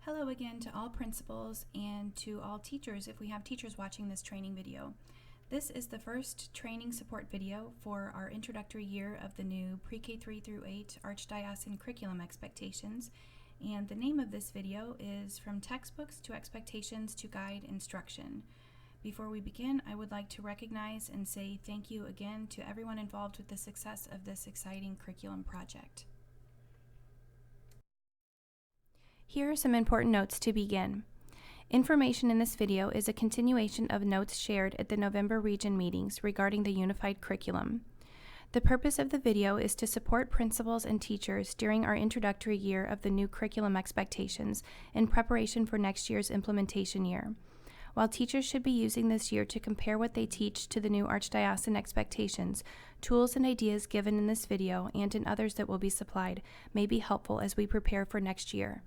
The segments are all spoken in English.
Hello again to all principals and to all teachers if we have teachers watching this training video. This is the first training support video for our introductory year of the new Pre-K 3 through 8 Archdiocesan Curriculum Expectations, and the name of this video is From Textbooks to Expectations to Guide Instruction. Before we begin, I would like to recognize and say thank you again to everyone involved with the success of this exciting curriculum project. Here are some important notes to begin. Information in this video is a continuation of notes shared at the November region meetings regarding the unified curriculum. The purpose of the video is to support principals and teachers during our introductory year of the new curriculum expectations in preparation for next year's implementation year. While teachers should be using this year to compare what they teach to the new Archdiocesan expectations, tools and ideas given in this video and in others that will be supplied may be helpful as we prepare for next year.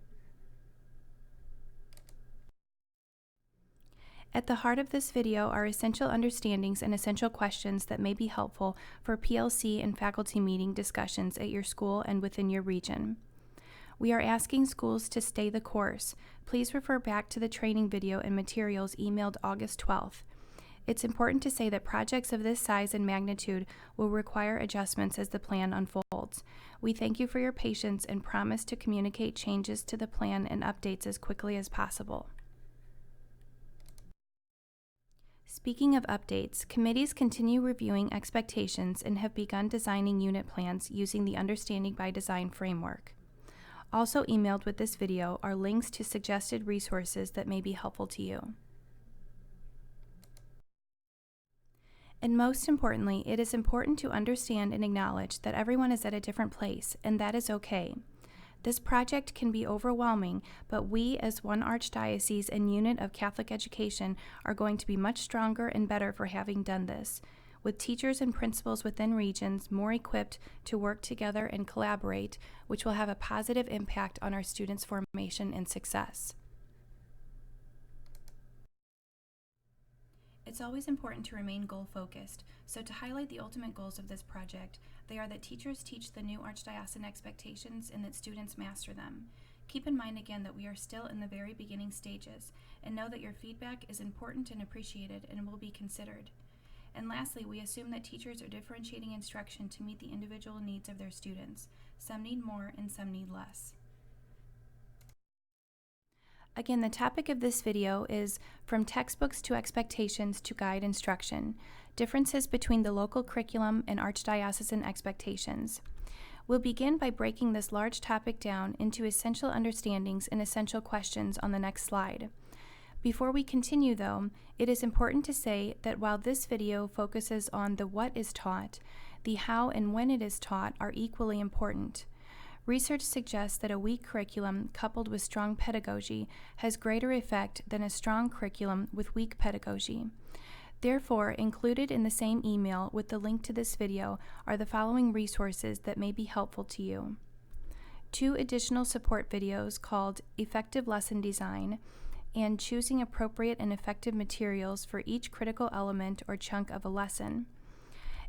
At the heart of this video are essential understandings and essential questions that may be helpful for PLC and faculty meeting discussions at your school and within your region. We are asking schools to stay the course. Please refer back to the training video and materials emailed August 12th. It's important to say that projects of this size and magnitude will require adjustments as the plan unfolds. We thank you for your patience and promise to communicate changes to the plan and updates as quickly as possible. Speaking of updates, committees continue reviewing expectations and have begun designing unit plans using the Understanding by Design framework. Also emailed with this video are links to suggested resources that may be helpful to you. And most importantly, it is important to understand and acknowledge that everyone is at a different place, and that is okay. This project can be overwhelming, but we as one archdiocese and unit of Catholic education are going to be much stronger and better for having done this, with teachers and principals within regions more equipped to work together and collaborate, which will have a positive impact on our students' formation and success. It's always important to remain goal-focused, so to highlight the ultimate goals of this project, they are that teachers teach the new Archdiocesan expectations and that students master them. Keep in mind again that we are still in the very beginning stages, and know that your feedback is important and appreciated and will be considered. And lastly, we assume that teachers are differentiating instruction to meet the individual needs of their students. Some need more and some need less. Again, the topic of this video is From Textbooks to Expectations to Guide Instruction, Differences between the Local Curriculum and Archdiocesan Expectations. We'll begin by breaking this large topic down into essential understandings and essential questions on the next slide. Before we continue though, it is important to say that while this video focuses on the what is taught, the how and when it is taught are equally important. Research suggests that a weak curriculum coupled with strong pedagogy has greater effect than a strong curriculum with weak pedagogy. Therefore, included in the same email with the link to this video are the following resources that may be helpful to you. 2 additional support videos called Effective Lesson Design and Choosing Appropriate and Effective Materials for Each Critical Element or Chunk of a Lesson.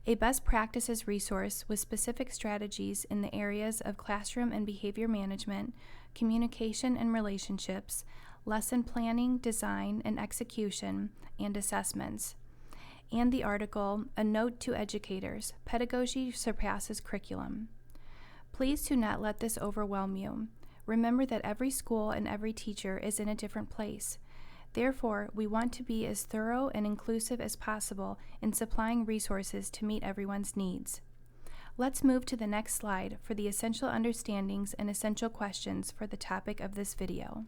A best practices resource with specific strategies in the areas of classroom and behavior management, communication and relationships, lesson planning, design and execution, and assessments. And the article, A Note to Educators, Pedagogy Surpasses Curriculum. Please do not let this overwhelm you. Remember that every school and every teacher is in a different place. Therefore, we want to be as thorough and inclusive as possible in supplying resources to meet everyone's needs. Let's move to the next slide for the essential understandings and essential questions for the topic of this video.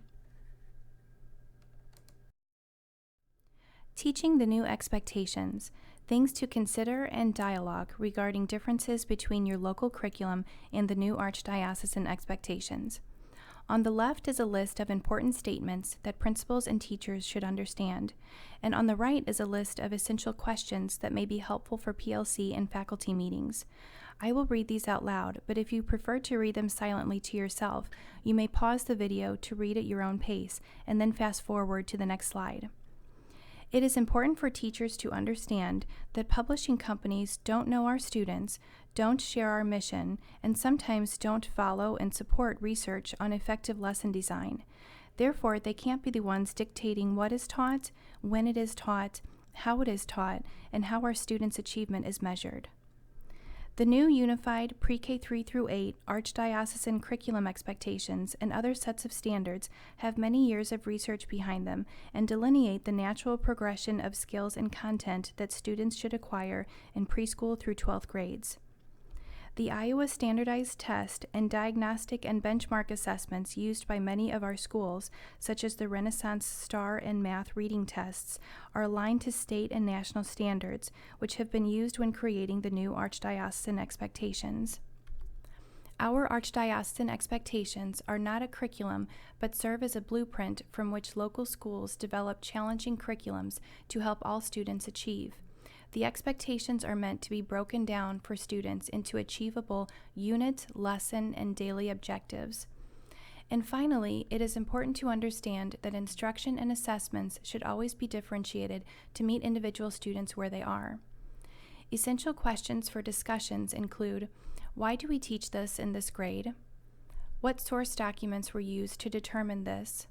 Teaching the new expectations, things to consider and dialogue regarding differences between your local curriculum and the new Archdiocesan expectations. On the left is a list of important statements that principals and teachers should understand, and on the right is a list of essential questions that may be helpful for PLC and faculty meetings. I will read these out loud, but if you prefer to read them silently to yourself, you may pause the video to read at your own pace and then fast forward to the next slide. It is important for teachers to understand that publishing companies don't know our students, don't share our mission, and sometimes don't follow and support research on effective lesson design. Therefore, they can't be the ones dictating what is taught, when it is taught, how it is taught, and how our students' achievement is measured. The new unified pre-K 3 through 8 Archdiocesan curriculum expectations and other sets of standards have many years of research behind them and delineate the natural progression of skills and content that students should acquire in preschool through 12th grades. The Iowa Standardized Test and diagnostic and benchmark assessments used by many of our schools, such as the Renaissance STAR and Math reading tests, are aligned to state and national standards, which have been used when creating the new Archdiocesan expectations. Our Archdiocesan expectations are not a curriculum, but serve as a blueprint from which local schools develop challenging curriculums to help all students achieve. The expectations are meant to be broken down for students into achievable unit, lesson, and daily objectives. And finally, it is important to understand that instruction and assessments should always be differentiated to meet individual students where they are. Essential questions for discussions include: why do we teach this in this grade? What source documents were used to determine this?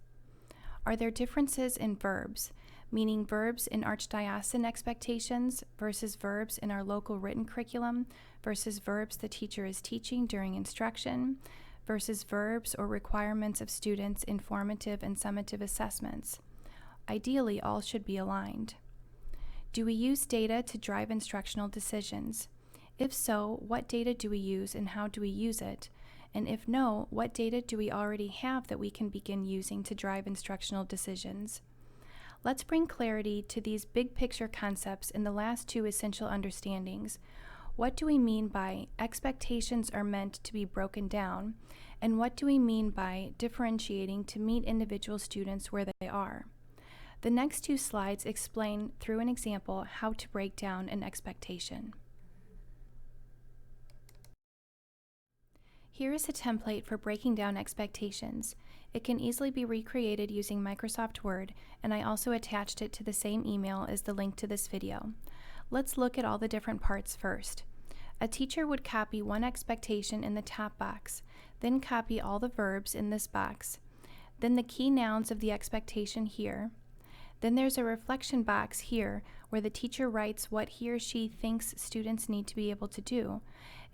Are there differences in verbs, meaning verbs in Archdiocesan expectations versus verbs in our local written curriculum versus verbs the teacher is teaching during instruction versus verbs or requirements of students' in formative and summative assessments? Ideally, all should be aligned. Do we use data to drive instructional decisions? If so, what data do we use and how do we use it? And if no, what data do we already have that we can begin using to drive instructional decisions? Let's bring clarity to these big picture concepts in the last two essential understandings. What do we mean by expectations are meant to be broken down? And what do we mean by differentiating to meet individual students where they are? The next two slides explain through an example how to break down an expectation. Here is a template for breaking down expectations. It can easily be recreated using Microsoft Word, and I also attached it to the same email as the link to this video. Let's look at all the different parts first. A teacher would copy one expectation in the top box, then copy all the verbs in this box, then the key nouns of the expectation here. Then there's a reflection box here where the teacher writes what he or she thinks students need to be able to do.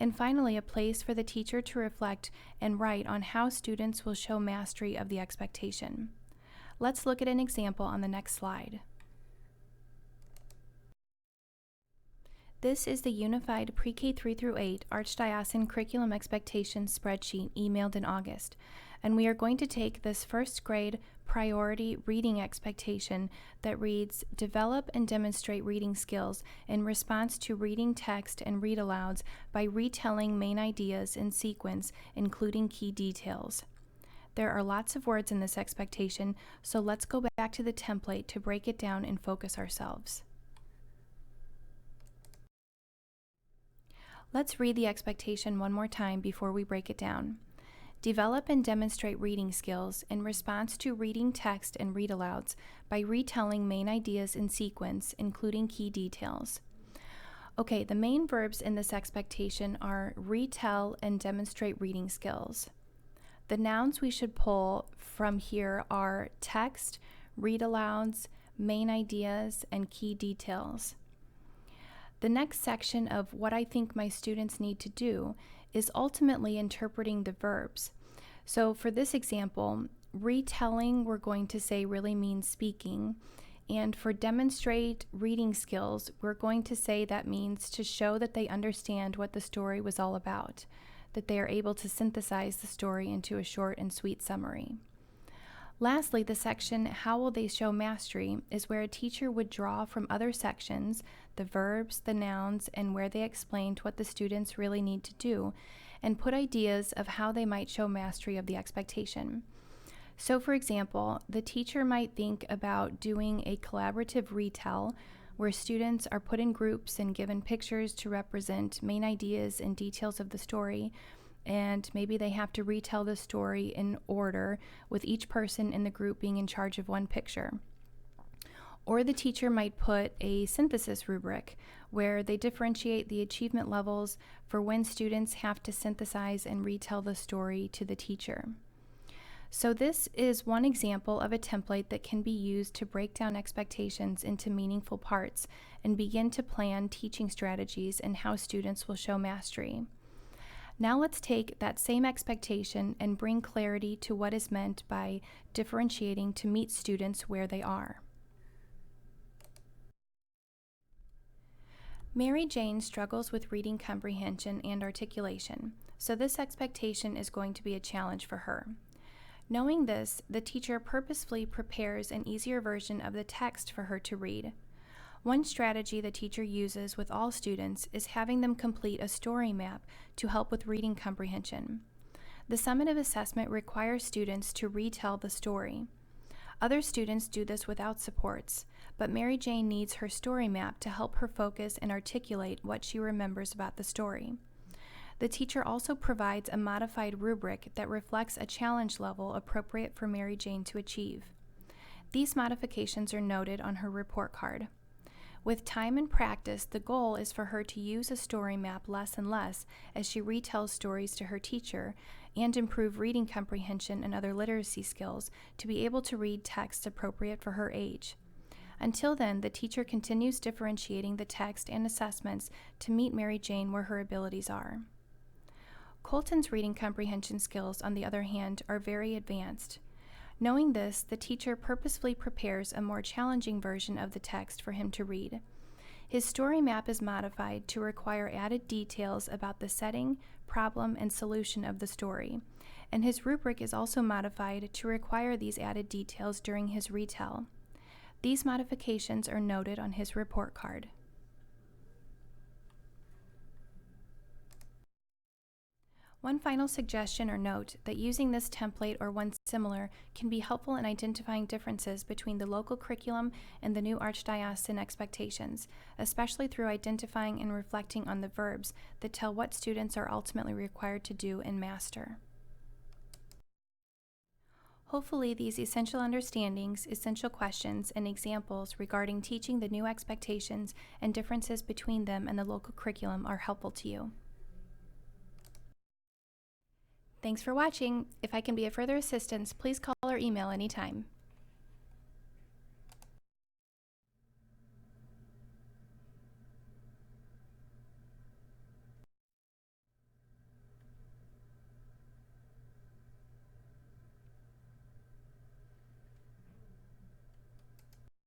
And finally, a place for the teacher to reflect and write on how students will show mastery of the expectation. Let's look at an example on the next slide. This is the Unified Pre-K 3 through 8 Archdiocesan Curriculum Expectations spreadsheet emailed in August. And we are going to take this first grade priority reading expectation that reads, develop and demonstrate reading skills in response to reading text and read-alouds by retelling main ideas in sequence, including key details. There are lots of words in this expectation, so let's go back to the template to break it down and focus ourselves. Let's read the expectation one more time before we break it down. Develop and demonstrate reading skills in response to reading text and read-alouds by retelling main ideas in sequence, including key details. Okay, the main verbs in this expectation are retell and demonstrate reading skills. The nouns we should pull from here are text, read-alouds, main ideas, and key details. The next section of what I think my students need to do is ultimately interpreting the verbs. So for this example, retelling we're going to say really means speaking, and for demonstrate reading skills, we're going to say that means to show that they understand what the story was all about, that they are able to synthesize the story into a short and sweet summary. Lastly, the section, how will they show mastery, is where a teacher would draw from other sections the verbs, the nouns, and where they explained what the students really need to do, and put ideas of how they might show mastery of the expectation. So for example, the teacher might think about doing a collaborative retell where students are put in groups and given pictures to represent main ideas and details of the story, and maybe they have to retell the story in order with each person in the group being in charge of one picture. Or the teacher might put a synthesis rubric where they differentiate the achievement levels for when students have to synthesize and retell the story to the teacher. So this is one example of a template that can be used to break down expectations into meaningful parts and begin to plan teaching strategies and how students will show mastery. Now let's take that same expectation and bring clarity to what is meant by differentiating to meet students where they are. Mary Jane struggles with reading comprehension and articulation, so this expectation is going to be a challenge for her. Knowing this, the teacher purposefully prepares an easier version of the text for her to read. One strategy the teacher uses with all students is having them complete a story map to help with reading comprehension. The summative assessment requires students to retell the story. Other students do this without supports, but Mary Jane needs her story map to help her focus and articulate what she remembers about the story. The teacher also provides a modified rubric that reflects a challenge level appropriate for Mary Jane to achieve. These modifications are noted on her report card. With time and practice, the goal is for her to use a story map less and less as she retells stories to her teacher and improve reading comprehension and other literacy skills to be able to read text appropriate for her age. Until then, the teacher continues differentiating the text and assessments to meet Mary Jane where her abilities are. Colton's reading comprehension skills, on the other hand, are very advanced. Knowing this, the teacher purposefully prepares a more challenging version of the text for him to read. His story map is modified to require added details about the setting, problem, and solution of the story, and his rubric is also modified to require these added details during his retell. These modifications are noted on his report card. One final suggestion or note that using this template or one similar can be helpful in identifying differences between the local curriculum and the new Archdiocesan expectations, especially through identifying and reflecting on the verbs that tell what students are ultimately required to do and master. Hopefully, these essential understandings, essential questions, and examples regarding teaching the new expectations and differences between them and the local curriculum are helpful to you. Thanks for watching. If I can be of further assistance, please call or email anytime.